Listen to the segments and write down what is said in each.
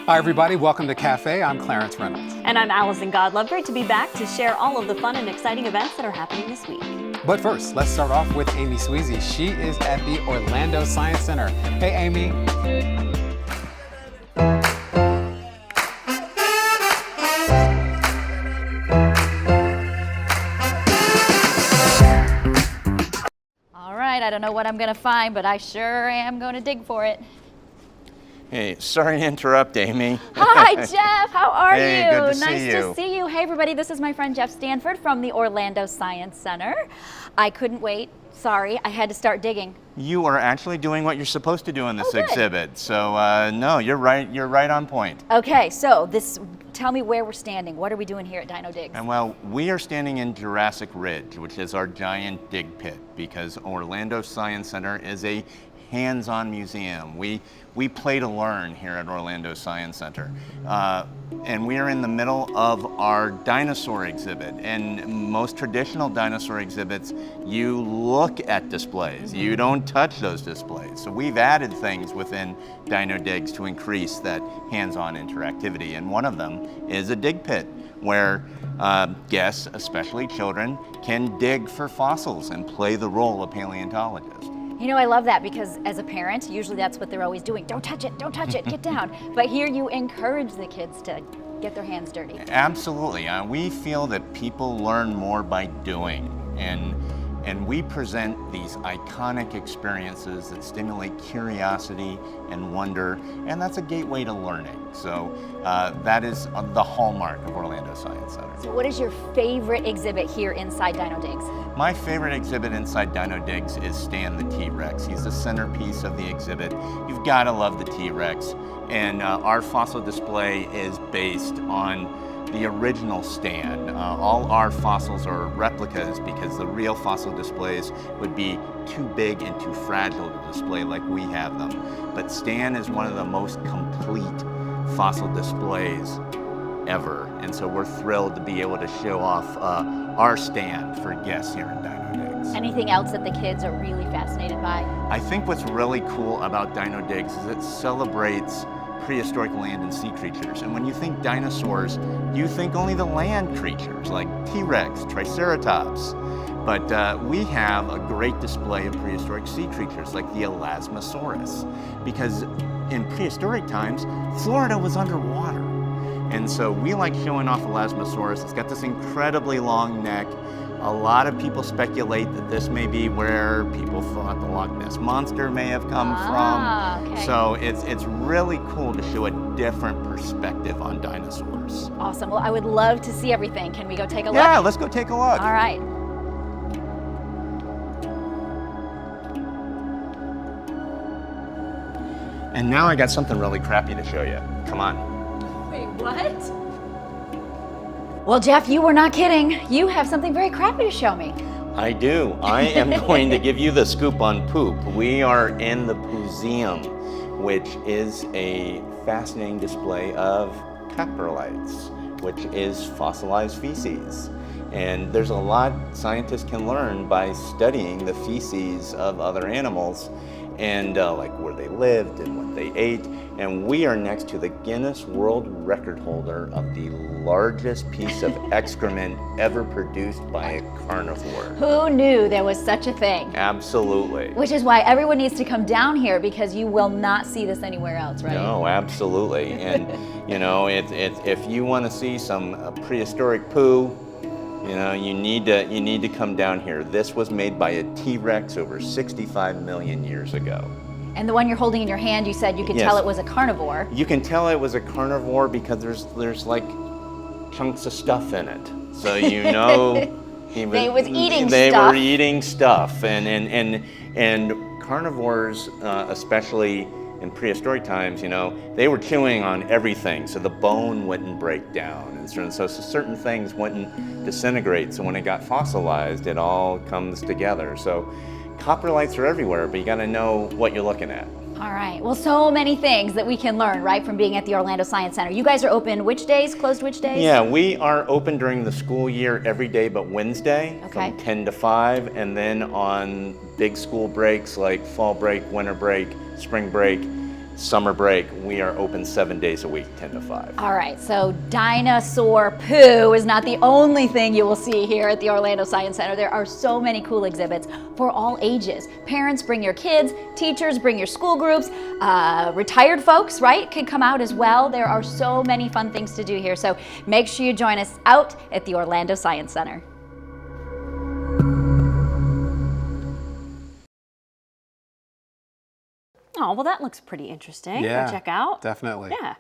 Hi everybody, welcome to Cafe. I'm Clarence Reynolds. And I'm Allison Godlove. Great to be back to share all of the fun and exciting events that are happening this week. But first, let's start off with Amy Sweezy. She is at the Orlando Science Center. Hey Amy. All right, I don't know what I'm gonna find, but I sure am gonna dig for it. Hey, sorry to interrupt, Amy. Hi, Jeff. How are Hey, you? good to see Nice you. to see you. Hey, everybody. This is my friend Jeff Stanford from the Orlando Science Center. I couldn't wait. Sorry, I had to start digging. You are actually doing what you're supposed to do in this good. exhibit. So no, you're right. You're right on point. Okay, so tell me where we're standing. What are we doing here at Dino Digs? And well, we are standing in Jurassic Ridge, which is our giant dig pit, because Orlando Science Center is a hands-on museum. We play to learn here at Orlando Science Center. And we are in the middle of our dinosaur exhibit. And most traditional dinosaur exhibits, you look at displays. You don't touch those displays. So we've added things within Dino Digs to increase that hands-on interactivity. And one of them is a dig pit, where guests, especially children, can dig for fossils and play the role of paleontologist. You know, I love that because as a parent, usually that's what they're always doing. Don't touch it, get down. But here you encourage the kids to get their hands dirty. Absolutely. We feel that people learn more by doing, and we present these iconic experiences that stimulate curiosity and wonder, and that's a gateway to learning. So that is the hallmark of Orlando Science Center. So what is your favorite exhibit here inside Dino Digs? My favorite exhibit inside Dino Digs is Stan the T-Rex. He's the centerpiece of the exhibit. You've got to love the T-Rex. And our fossil display is based on the original Stan. All our fossils are replicas because the real fossil displays would be too big and too fragile to display like we have them. But Stan is one of the most complete fossil displays ever. And so we're thrilled to be able to show off our Stan for guests here in Dino Digs. Anything else that the kids are really fascinated by? I think what's really cool about Dino Digs is it celebrates prehistoric land and sea creatures. And when you think dinosaurs, you think only the land creatures like T-Rex, Triceratops. But we have a great display of prehistoric sea creatures like the Elasmosaurus, because in prehistoric times, Florida was underwater. And so we like showing off Elasmosaurus. It's got this incredibly long neck. A lot of people speculate that this may be where people thought the Loch Ness Monster may have come from. Okay. So it's really cool to show a different perspective on dinosaurs. Awesome. Well, I would love to see everything. Can we go take a look? Yeah, let's go take a look. All right. And now I got something really crappy to show you. Come on. Wait, what? Well, Jeff, you were not kidding. You have something very crappy to show me. I do. I am going to give you the scoop on poop. We are in the Pooseum, which is a fascinating display of coprolites, which is fossilized feces. And there's a lot scientists can learn by studying the feces of other animals and like where they lived and what they ate. And we are next to the Guinness World Record holder of the largest piece of excrement ever produced by a carnivore. Who knew there was such a thing? Absolutely. Which is why everyone needs to come down here because you will not see this anywhere else, right? No, absolutely. And you know, if you want to see some prehistoric poo, you know, you need to come down here. This was made by a T-Rex over 65 million years ago. And the one you're holding in your hand, you said you could tell it was a carnivore. You can tell it was a carnivore because there's like chunks of stuff in it. So you know They were eating stuff. And carnivores, especially in prehistoric times, you know, they were chewing on everything, so the bone wouldn't break down, and so certain things wouldn't disintegrate. So when it got fossilized, it all comes together. So coprolites are everywhere, but you got to know what you're looking at. All right. Well, so many things that we can learn, right, from being at the Orlando Science Center. You guys are open which days, closed which days? Yeah, we are open during the school year every day but Wednesday from 10 to 5, and then on big school breaks like fall break, winter break, spring break, Summer break, we are open 7 days a week, 10 to 5. All right, so dinosaur poo is not the only thing you will see here at the Orlando Science Center. There are so many cool exhibits for all ages. Parents, bring your kids. Teachers, bring your school groups. Retired folks, right, can come out as well. There are so many fun things to do here, so make sure you join us out at the Orlando Science Center. Oh, well, that looks pretty interesting. Yeah, to check out. definitely. Yeah.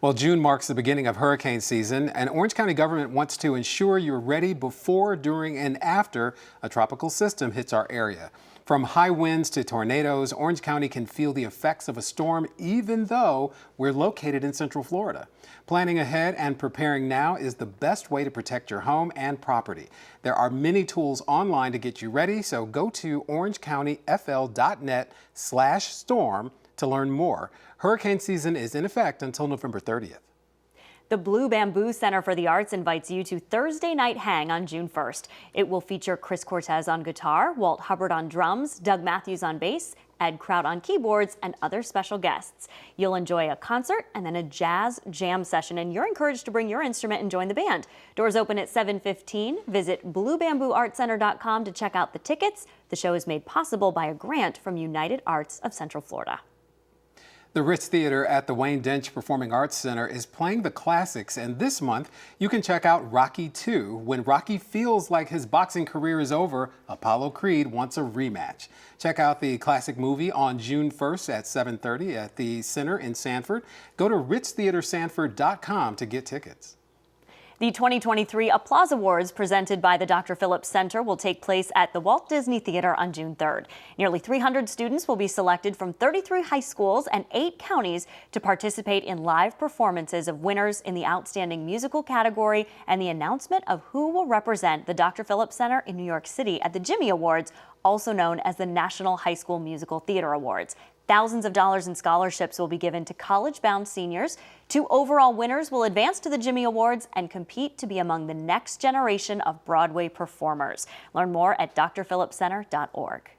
Well, June marks the beginning of hurricane season, and Orange County government wants to ensure you're ready before, during, and after a tropical system hits our area. From high winds to tornadoes, Orange County can feel the effects of a storm even though we're located in Central Florida. Planning ahead and preparing now is the best way to protect your home and property. There are many tools online to get you ready, so go to orangecountyfl.net/storm to learn more. Hurricane season is in effect until November 30th. The Blue Bamboo Center for the Arts invites you to Thursday Night Hang on June 1st. It will feature Chris Cortez on guitar, Walt Hubbard on drums, Doug Matthews on bass, Ed Kraut on keyboards, and other special guests. You'll enjoy a concert and then a jazz jam session, and you're encouraged to bring your instrument and join the band. Doors open at 7:15. Visit bluebambooartcenter.com to check out the tickets. The show is made possible by a grant from United Arts of Central Florida. The Ritz Theater at the Wayne Dench Performing Arts Center is playing the classics, and this month you can check out Rocky II. When Rocky feels like his boxing career is over, Apollo Creed wants a rematch. Check out the classic movie on June 1st at 7:30 at the Center in Sanford. Go to ritztheatersanford.com to get tickets. The 2023 Applause Awards presented by the Dr. Phillips Center will take place at the Walt Disney Theater on June 3rd. Nearly 300 students will be selected from 33 high schools and 8 counties to participate in live performances of winners in the Outstanding Musical category and the announcement of who will represent the Dr. Phillips Center in New York City at the Jimmy Awards, also known as the National High School Musical Theater Awards. Thousands of dollars in scholarships will be given to college-bound seniors. 2 overall winners will advance to the Jimmy Awards and compete to be among the next generation of Broadway performers. Learn more at drphillipscenter.org.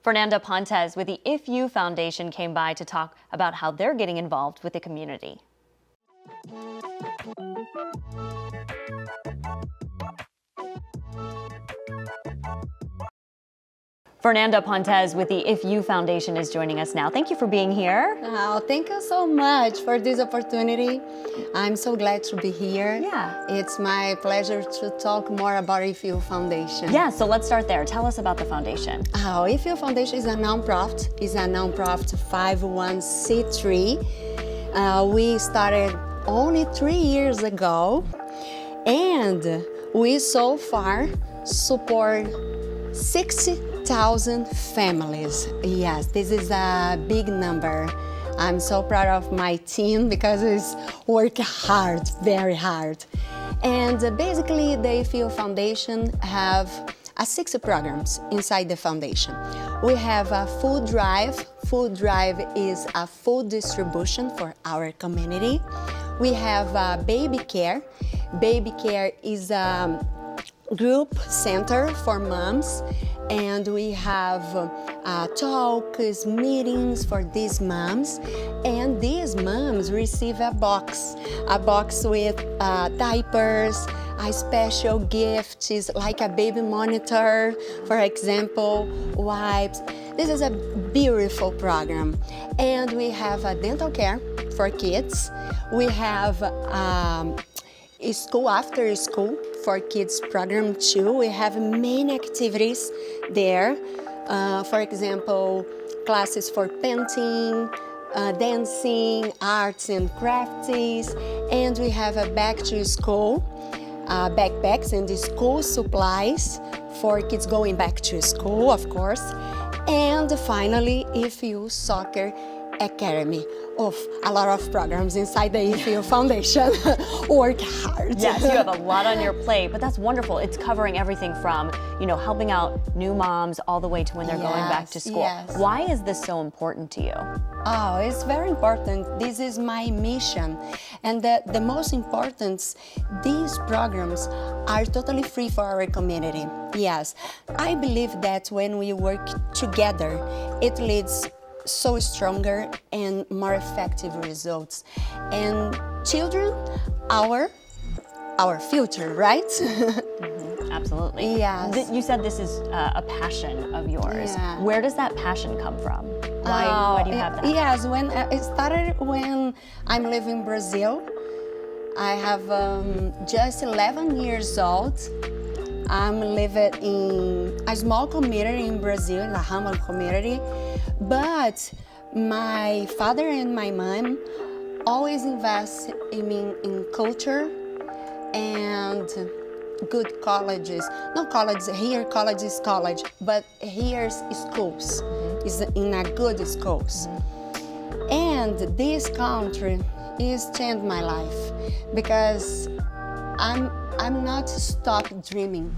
Fernanda Pontes with the If You Foundation came by to talk about how they're getting involved with the community. Fernanda Pontes with the If You Foundation is joining us now. Thank you for being here. Oh, thank you so much for this opportunity. I'm so glad to be here. Yeah. It's my pleasure to talk more about If You Foundation. Yeah, so let's start there. Tell us about the foundation. Oh, If You Foundation is a nonprofit. It's a nonprofit 501c3. We started only 3 years ago, and we so far support 60,000 families. Yes, this is a big number. I'm so proud of my team because it's work hard, very hard. And basically, the If You Foundation have 60 programs inside the foundation. We have a food drive. Food drive is a food distribution for our community. We have baby care. Baby care is a group center for moms, and we have talks, meetings for these moms, and these moms receive a box with diapers, a special gift is like a baby monitor, for example, wipes. This is a beautiful program. And we have a dental care for kids. We have school after school for kids program too. We have many activities there. For example, classes for painting, dancing, arts and crafts, and we have a back to school, backpacks and school supplies for kids going back to school, of course. And finally, If You Soccer Academy. Of a lot of programs inside the If You Foundation. Work hard. Yes, you have a lot on your plate, but that's wonderful. It's covering everything from, helping out new moms all the way to when they're going back to school. Yes. Why is this so important to you? Oh, it's very important. This is my mission. And the most important, these programs are totally free for our community. Yes, I believe that when we work together, it leads so stronger and more effective results. And children, our future, right? Absolutely. Yes. You said this is a passion of yours. Yeah. Where does that passion come from? Why do you have that? Yes, when it started when I'm living in Brazil. I have just 11 years old. I'm living in a small community in Brazil, in a humble community. But my father and my mom always invest in me in culture and good colleges. Not colleges, here college is college, but here's schools, is in a good schools. And this country is changed my life because I'm not stop dreaming.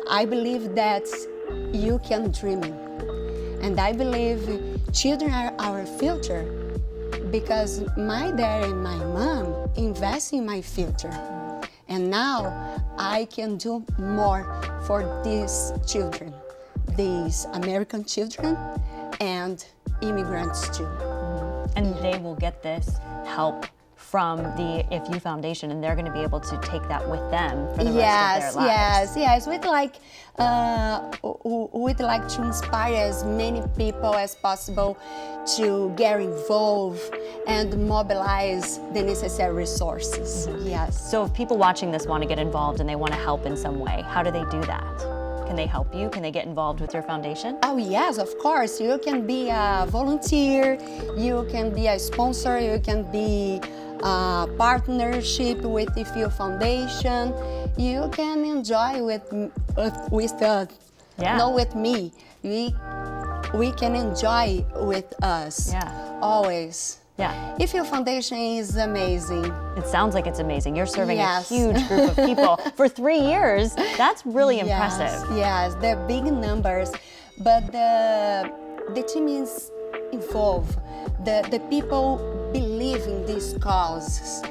I believe that you can dream, and I believe children are our future because my dad and my mom invest in my future, and now I can do more for these children, these American children and immigrants too. And they will get this help from the If You Foundation, and they're going to be able to take that with them for the rest of their lives. Yes. We'd like to inspire as many people as possible to get involved and mobilize the necessary resources. Yes. So if people watching this want to get involved and they want to help in some way, how do they do that? Can they help you? Can they get involved with your foundation? Oh yes, of course. You can be a volunteer, you can be a sponsor, you can be a partnership with the If You Foundation. You can enjoy with not with me. We can enjoy with us. Yeah. Always. Yeah. If Your Foundation is amazing. It sounds like it's amazing. You're serving Yes. a huge group of people for 3 years. That's really impressive. Yes, they're big numbers, but the team is involved. The people believe in these causes.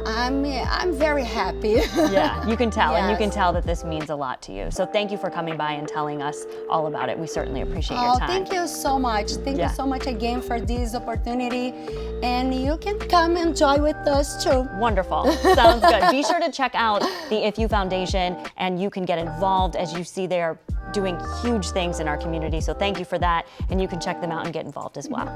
I'm very happy. Yeah, you can tell, and you Yes. can tell that this means a lot to you. So thank you for coming by and telling us all about it. We certainly appreciate your time. Thank you so much. Thank Yeah. you so much again for this opportunity. And you can come enjoy with us too. Wonderful. Sounds good. Be sure to check out the If You Foundation, and you can get involved. As you see, they are doing huge things in our community. So thank you for that, and you can check them out and get involved as well.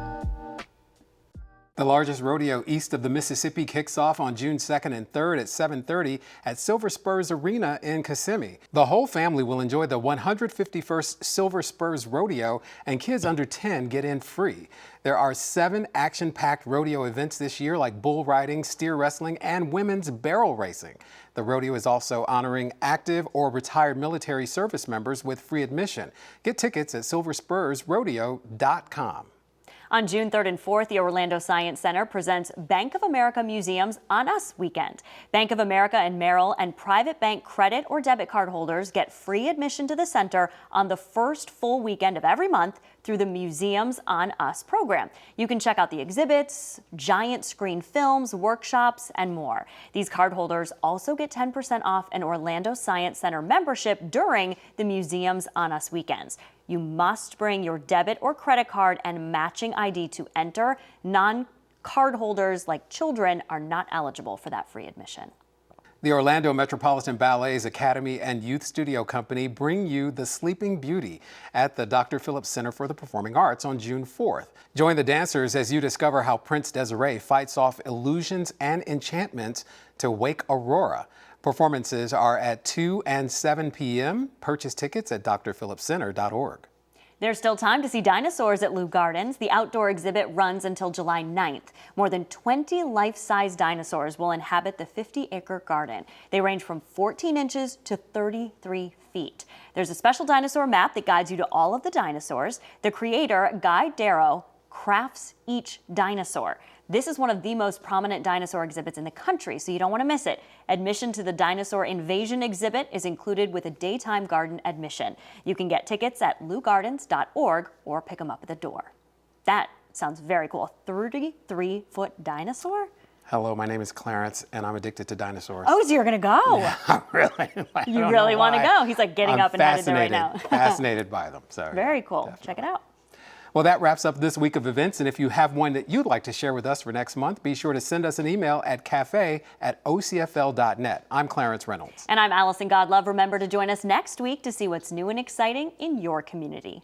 The largest rodeo east of the Mississippi kicks off on June 2nd and 3rd at 7:30 at Silver Spurs Arena in Kissimmee. The whole family will enjoy the 151st Silver Spurs Rodeo, and kids under 10 get in free. There are 7 action-packed rodeo events this year, like bull riding, steer wrestling, and women's barrel racing. The rodeo is also honoring active or retired military service members with free admission. Get tickets at silverspursrodeo.com. On June 3rd and 4th, the Orlando Science Center presents Bank of America Museums on Us weekend. Bank of America and Merrill and private bank credit or debit card holders get free admission to the center on the first full weekend of every month through the Museums on Us program. You can check out the exhibits, giant screen films, workshops, and more. These card holders also get 10% off an Orlando Science Center membership during the Museums on Us weekends. You must bring your debit or credit card and matching ID to enter. Non-card holders, like children, are not eligible for that free admission. The Orlando Metropolitan Ballet's Academy and Youth Studio Company bring you The Sleeping Beauty at the Dr. Phillips Center for the Performing Arts on June 4th. Join the dancers as you discover how Prince Desiree fights off illusions and enchantments to wake Aurora. Performances are at 2 and 7 p.m. Purchase tickets at drphillipscenter.org. There's still time to see dinosaurs at Lou Gardens. The outdoor exhibit runs until July 9th. More than 20 life-size dinosaurs will inhabit the 50-acre garden. They range from 14 inches to 33 feet. There's a special dinosaur map that guides you to all of the dinosaurs. The creator, Guy Darrow, crafts each dinosaur. This is one of the most prominent dinosaur exhibits in the country, so you don't want to miss it. Admission to the Dinosaur Invasion exhibit is included with a daytime garden admission. You can get tickets at lougardens.org or pick them up at the door. That sounds very cool. A 33-foot dinosaur? Hello, my name is Clarence, and I'm addicted to dinosaurs. Oh, so you're going to go? Really? You really want to go? He's like getting I'm up and headed there right now. fascinated by them. So Very cool. definitely. Check it out. Well, that wraps up this week of events. And if you have one that you'd like to share with us for next month, be sure to send us an email at cafe@ocfl.net. I'm Clarence Reynolds. And I'm Allison Godlove. Remember to join us next week to see what's new and exciting in your community.